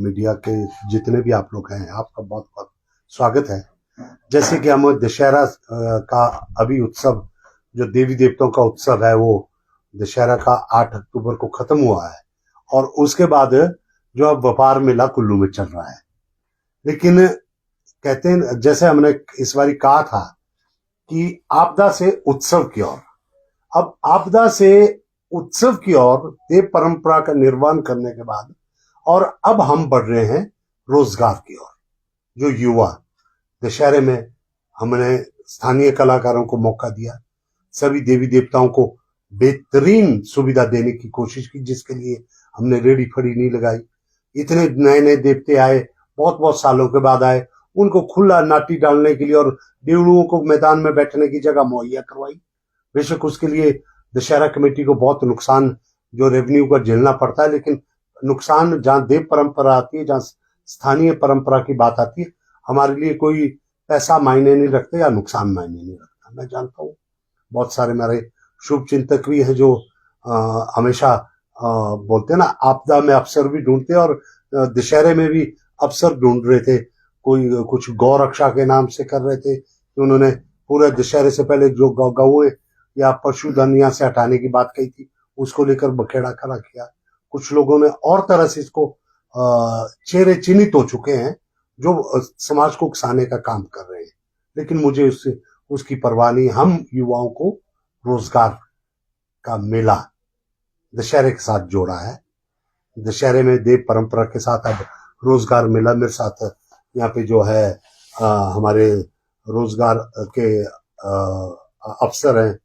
Media के जितने भी आप लोग हैं, आपका बहुत बहुत स्वागत है। जैसे कि हम दशहरा का अभी उत्सव, जो देवी देवताओं का उत्सव है, वो दशहरा का 8 अक्टूबर को खत्म हुआ है और उसके बाद जो अब व्यापार मेला कुल्लू में चल रहा है। लेकिन कहते हैं, जैसे हमने इस बारी कहा था कि आपदा से उत्सव की ओर, अब आपदा से उत्सव की ओर देव परंपरा का निर्वहन करने के बाद और अब हम बढ़ रहे हैं रोजगार की ओर। जो युवा, दशहरे में हमने स्थानीय कलाकारों को मौका दिया, सभी देवी देवताओं को बेहतरीन सुविधा देने की कोशिश की, जिसके लिए हमने रेडी फड़ी नहीं लगाई। इतने नए नए देवते आए, बहुत बहुत सालों के बाद आए, उनको खुला नाटी डालने के लिए और देवड़ुओं को मैदान में बैठने की जगह मुहैया करवाई। बेशक उसके लिए दशहरा कमेटी को बहुत नुकसान, जो रेवेन्यू का झेलना पड़ता है, लेकिन नुकसान जहां देव परंपरा आती है, जहां स्थानीय परंपरा की बात आती है, हमारे लिए कोई पैसा मायने नहीं रखते या नुकसान मायने नहीं रखता। मैं जानता हूँ बहुत सारे मेरे शुभ चिंतक भी हैं जो हमेशा बोलते हैं ना, आपदा में अवसर भी ढूंढते हैं, और दशहरे में भी अवसर ढूंढ रहे थे। कोई कुछ गौ रक्षा के नाम से कर रहे थे कि उन्होंने पूरे दशहरे से पहले जो गौएं या पशुधन यहाँ से हटाने की बात कही थी, उसको लेकर बखेड़ा खड़ा किया। कुछ लोगों ने और तरह से इसको चेहरे चिन्हित हो चुके हैं जो समाज को उकसाने का काम कर रहे हैं। लेकिन मुझे उसकी परवाह नहीं। हम युवाओं को रोजगार का मेला दशहरे के साथ जोड़ा है। दशहरे में देव परंपरा के साथ अब रोजगार मेला मेरे साथ यहाँ पे जो है हमारे रोजगार के अफसर हैं,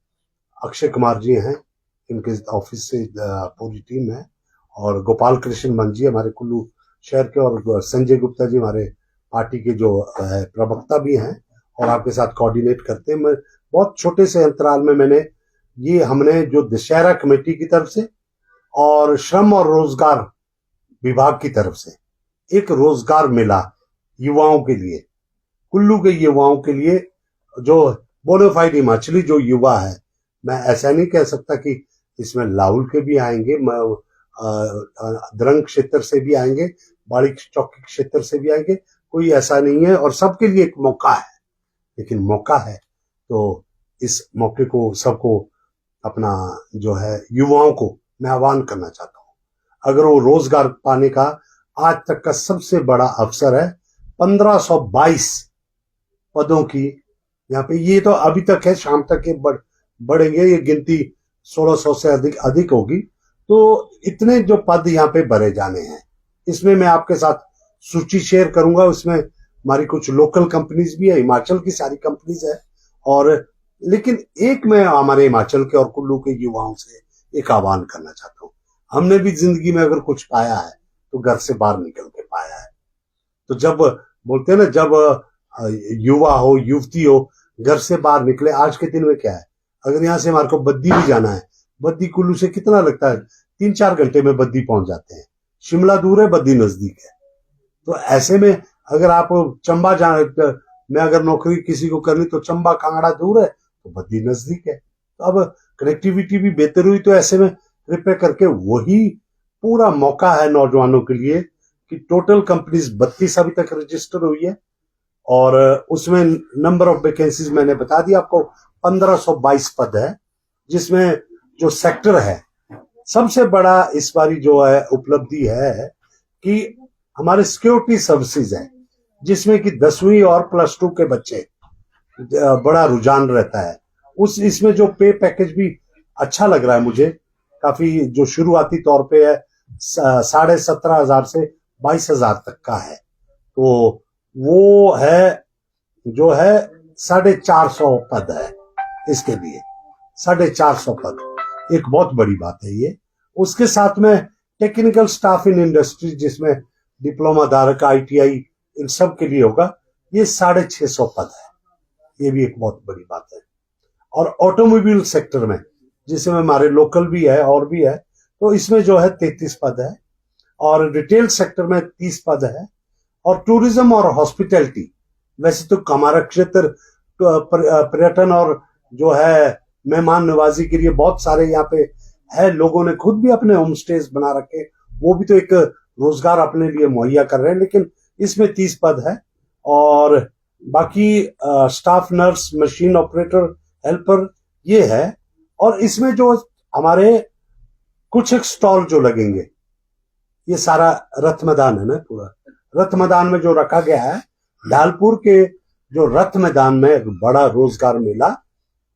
अक्षय कुमार जी हैं, इनके ऑफिस से पूरी टीम है, और गोपाल कृष्ण मन जी हमारे कुल्लू शहर के, और संजय गुप्ता जी हमारे पार्टी के जो है प्रवक्ता भी हैं और आपके साथ कोऑर्डिनेट करते हैं। मैं बहुत छोटे से अंतराल में हमने जो दशहरा कमेटी की तरफ से और श्रम और रोजगार विभाग की तरफ से एक रोजगार मेला युवाओं के लिए, कुल्लू के युवाओं के लिए, जो बोनाफाइड हिमाचली जो युवा है, मैं ऐसा नहीं कह सकता कि इसमें लाहुल के भी आएंगे, द्रंग क्षेत्र से भी आएंगे, बाड़ी चौकी क्षेत्र से भी आएंगे, कोई ऐसा नहीं है, और सबके लिए एक मौका है। लेकिन मौका है तो इस मौके को सबको अपना जो है युवाओं को मैं आह्वान करना चाहता हूं। अगर वो रोजगार पाने का आज तक का सबसे बड़ा अवसर है, 1522 पदों की यहाँ पे, ये तो अभी तक है, शाम तक ये बढ़ेंगे, ये गिनती 1600 से अधिक होगी। तो इतने जो पद यहाँ पे भरे जाने हैं, इसमें मैं आपके साथ सूची शेयर करूंगा। उसमें हमारी कुछ लोकल कंपनीज भी है, हिमाचल की सारी कंपनीज है, और लेकिन एक मैं हमारे हिमाचल के और कुल्लू के युवाओं से एक आह्वान करना चाहता हूँ। हमने भी जिंदगी में अगर कुछ पाया है तो घर से बाहर निकल के पाया है। तो जब बोलते हैं ना, जब युवा हो, युवती हो, घर से बाहर निकले। आज के दिन में क्या है, अगर यहाँ से हमारे को बद्दी भी जाना है, बद्दी कुल्लू से कितना लगता है, 3-4 घंटे में बद्दी पहुंच जाते हैं। शिमला दूर है, बद्दी नजदीक है। तो ऐसे में अगर आप चंबा मैं अगर नौकरी किसी को करनी, तो चंबा कांगड़ा दूर है, तो बद्दी नजदीक है। तो अब कनेक्टिविटी भी बेहतर हुई, तो ऐसे में कृपया करके वही पूरा मौका है नौजवानों के लिए कि टोटल कंपनीज 32 अभी तक रजिस्टर हुई है, और उसमें नंबर ऑफ वैकेंसीज मैंने बता दिया आपको, 1522 पद है, जिसमें जो सेक्टर है, सबसे बड़ा इस बारी जो है उपलब्धि है कि हमारे सिक्योरिटी सर्विसेज है, जिसमें कि 10वीं और +2 के बच्चे बड़ा रुझान रहता है। इसमें जो पे पैकेज भी अच्छा लग रहा है मुझे, काफी जो शुरुआती तौर पे है 17,500 से 22,000 तक का है। तो वो है जो है 450 पद है, इसके लिए 450 पद एक बहुत बड़ी बात है ये। उसके साथ में टेक्निकल स्टाफ इन इंडस्ट्री, जिसमें डिप्लोमा धारक, ITI, इन सब के लिए होगा, ये 650 पद है। ये भी एक बहुत बड़ी बात है। और ऑटोमोबाइल सेक्टर में, जिसमें हमारे लोकल भी है और भी है, तो इसमें जो है 33 पद है, और रिटेल सेक्टर में 30 पद है, और टूरिज्म और हॉस्पिटैलिटी, वैसे तो हमारा क्षेत्र पर्यटन और जो है मेहमान नवाजी के लिए बहुत सारे यहाँ पे है, लोगों ने खुद भी अपने होम स्टेज बना रखे, वो भी तो एक रोजगार अपने लिए मुहैया कर रहे हैं, लेकिन इसमें 30 पद है और बाकी staff nurse, machine operator, helper ये है। और इसमें जो हमारे कुछ एक स्टॉल जो लगेंगे, ये सारा रथ मैदान है ना, पूरा रथ मैदान में जो रखा गया है, ढालपुर के जो रथ मैदान में एक बड़ा रोजगार मेला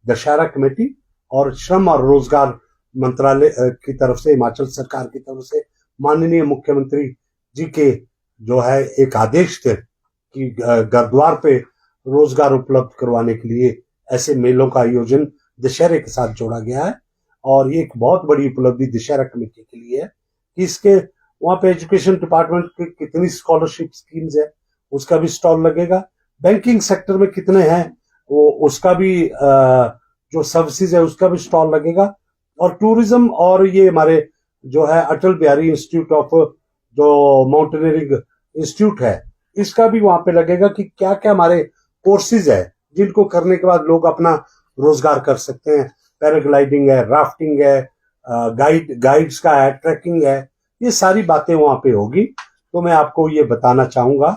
दशहरा कमेटी और श्रम और रोजगार मंत्रालय की तरफ से, हिमाचल सरकार की तरफ से माननीय मुख्यमंत्री जी के जो है एक आदेश थे कि घरद्वार पे रोजगार उपलब्ध करवाने के लिए ऐसे मेलों का आयोजन दशहरे के साथ जोड़ा गया है। और ये एक बहुत बड़ी उपलब्धि दशहरा कमेटी के लिए है कि इसके वहां पे एजुकेशन डिपार्टमेंट की कितनी स्कॉलरशिप स्कीम्स है उसका भी स्टॉल लगेगा, बैंकिंग सेक्टर में कितने हैं वो उसका भी जो सर्विसेज है उसका भी स्टॉल लगेगा। और टूरिज्म और ये हमारे जो है अटल बिहारी इंस्टीट्यूट ऑफ जो माउंटेनियरिंग इंस्टीट्यूट है, इसका भी वहां पे लगेगा कि क्या क्या हमारे कोर्सेज है जिनको करने के बाद लोग अपना रोजगार कर सकते हैं। पैराग्लाइडिंग है, राफ्टिंग है, गाइड्स का है, ट्रैकिंग है, ये सारी बातें वहां पे होगी। तो मैं आपको ये बताना चाहूंगा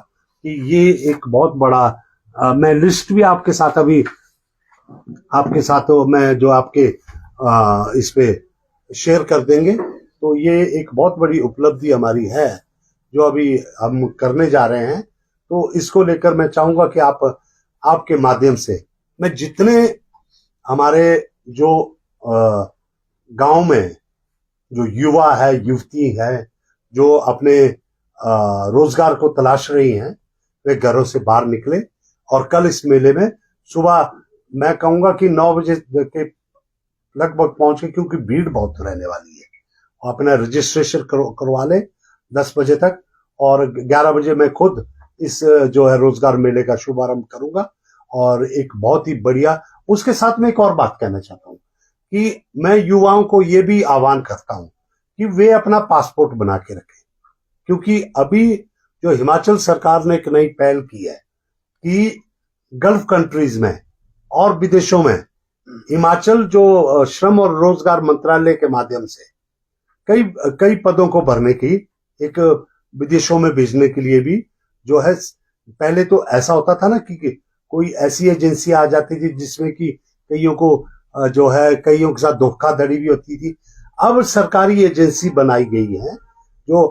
कि ये एक बहुत बड़ा मैं लिस्ट भी आपके साथ अभी आपके साथ मैं जो आपके इस पे शेयर कर देंगे। तो ये एक बहुत बड़ी उपलब्धि हमारी है जो अभी हम करने जा रहे हैं। तो इसको लेकर मैं चाहूंगा कि आपके माध्यम से मैं जितने हमारे जो गांव में जो युवा है, युवती है, जो अपने रोजगार को तलाश रही हैं, वे घरों से बाहर निकले और कल इस मेले में सुबह मैं कहूंगा कि 9 बजे के लगभग पहुंचे, क्योंकि भीड़ बहुत रहने वाली है। अपना रजिस्ट्रेशन करवा ले 10 बजे तक और 11 बजे मैं खुद इस जो है रोजगार मेले का शुभारंभ करूंगा। और एक बहुत ही बढ़िया, उसके साथ में एक और बात कहना चाहता हूं कि मैं युवाओं को ये भी आह्वान करता हूं कि वे अपना पासपोर्ट बना के रखें, क्योंकि अभी जो हिमाचल सरकार ने एक नई पहल की है कि गल्फ कंट्रीज में और विदेशों में हिमाचल जो श्रम और रोजगार मंत्रालय के माध्यम से कई पदों को भरने की एक विदेशों में भेजने के लिए भी जो है, पहले तो ऐसा होता था ना कि कोई ऐसी एजेंसी आ जाती थी जिसमें कि कईयों को जो है कईयों के साथ धोखाधड़ी भी होती थी। अब सरकारी एजेंसी बनाई गई है जो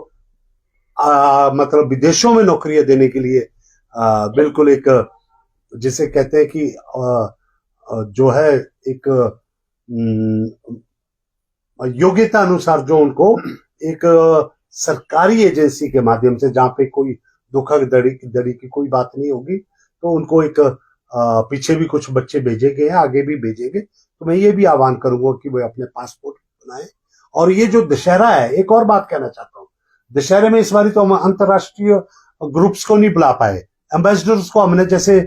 मतलब विदेशों में नौकरियां देने के लिए बिल्कुल एक जिसे कहते हैं कि जो है एक योग्यता अनुसार जो उनको एक सरकारी एजेंसी के माध्यम से, जहां पे कोई धोखाधड़ी की कोई बात नहीं होगी, तो उनको एक पीछे भी कुछ बच्चे भेजे गए हैं, आगे भी भेजेंगे। तो मैं ये भी आह्वान करूंगा कि वे अपने पासपोर्ट बनाए। और ये जो दशहरा है, एक और बात कहना चाहता हूँ, दशहरे में इस बार तो हम अंतरराष्ट्रीय ग्रुप्स को नहीं बुला पाए, एम्बेसडर्स को हमने जैसे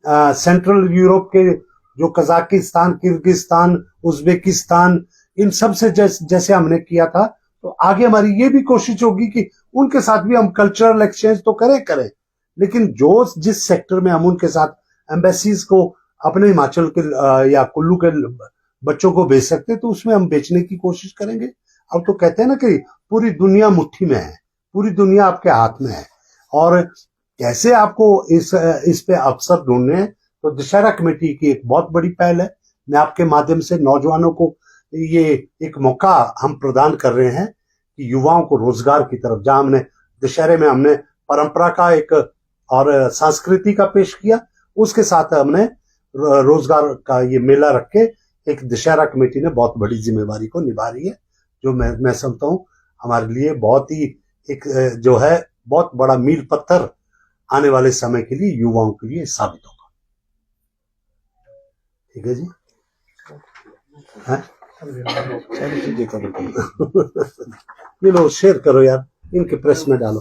सेंट्रल यूरोप के जो कजाकिस्तान, किर्गिस्तान, उज्बेकिस्तान, इन सब से जैसे हमने किया था, तो आगे हमारी ये भी कोशिश होगी कि उनके साथ भी हम कल्चरल एक्सचेंज तो करें, लेकिन जो जिस सेक्टर में हम उनके साथ एम्बेसीज को अपने हिमाचल के या कुल्लू के बच्चों को भेज सकते, तो उसमें हम बेचने की कोशिश करेंगे। अब तो कहते हैं ना कि पूरी दुनिया मुट्ठी में है, पूरी दुनिया आपके हाथ में है, और कैसे आपको इस पे अवसर ढूंढने हैं। तो दशहरा कमेटी की एक बहुत बड़ी पहल है। मैं आपके माध्यम से नौजवानों को ये एक मौका हम प्रदान कर रहे हैं कि युवाओं को रोजगार की तरफ, जहां हमने दशहरे में हमने परंपरा का एक और संस्कृति का पेश किया, उसके साथ हमने रोजगार का ये मेला रख के एक दशहरा कमेटी ने बहुत बड़ी जिम्मेवारी को निभा रही है, जो मैं समझता हूँ हमारे लिए बहुत ही एक जो है बहुत बड़ा मील पत्थर आने वाले समय के लिए युवाओं के लिए साबित होगा। ठीक है जी, सारी चीजें करो ये लो शेयर करो यार, इनके प्रेस में डालो।